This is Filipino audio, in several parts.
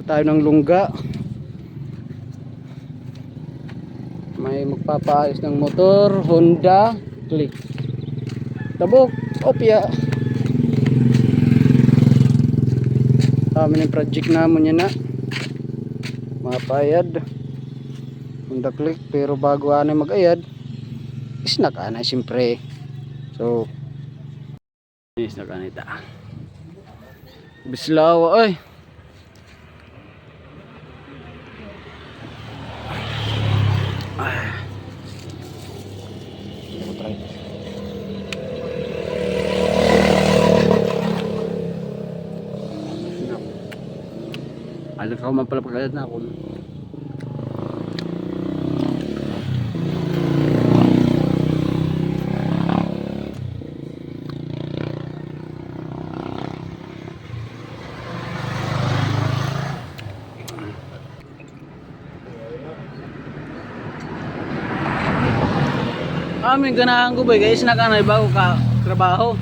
na tayo ng lungga. May magpapaayos ng motor, Honda Click. Tabok, opya. Kami ng project namon yan na. Mapayad. Honda Click, pero bago anay mag-ayad, isnak anay siyempre. So, isnak anay ta. Bislaw ay. Alam ka man pala pagkayad na ako. Amin ganahan ko ba guys, nakanay bago ka trabaho.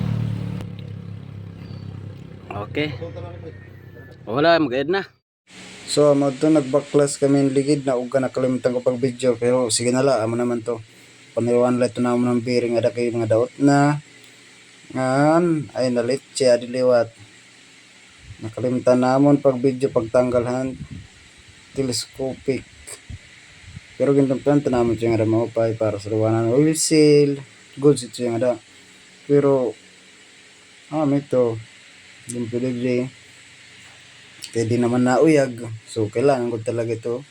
Okay. Wala, mag-edit na. So, ito nagbaklas kami ligid na uga nakalimutan ko pag video, pero sige na la, amo naman to. Paniwan lang ito na ng bearing, ada kayo mga daot na ngan ay nalit siya diliwat. Nakalimutan namon pag video pagtanggalhan telescopic. Pero gintampan naman siya nga maupay para sa luwanan oil seal, goods ito yung ada. Pero ito yung pwede kaya di naman nauyag, so kailangan ko talaga ito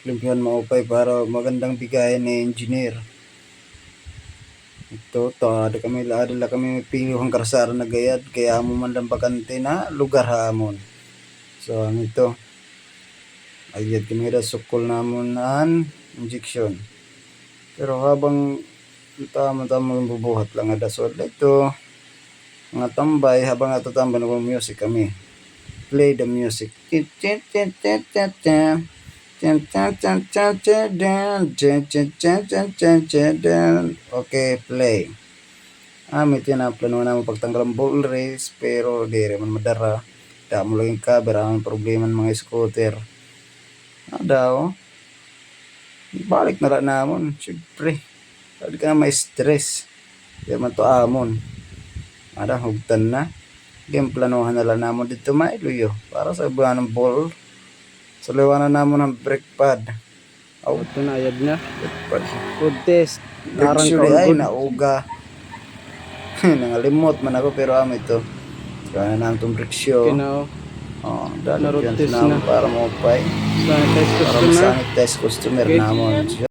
limpyuhan maupay para magandang bigayan ni engineer. Ito ada kami pilihan karsara na gayad, kaya amo man lang bakante na lugar hamon. So ito ayad kami da sukol namon an injection, pero habang tama bubuhat lang ada. So ito mga tambay, habang ato tambay nag-music kami. Play the music. Okay, play. May tinaplano naman pagtanggal ang ball race, pero di rin man madara. Da mo lang yung cover, ang problema ng mga scooter. Daw. Balik na lang namon. Siyempre. Hindi ka na may stress. Di man to amon. Hugtan na. Game planuhan na lang namon dito mailuyo para sa buwan ng ball. Sa liwanan namon ng brake pad. Ito na ayad na. Food test. Actually ay nauga. Nangalimot man ako, pero ito. Kaya na namin itong friksyon. Dahil yun namin para maupay. Para masanitize customer namon.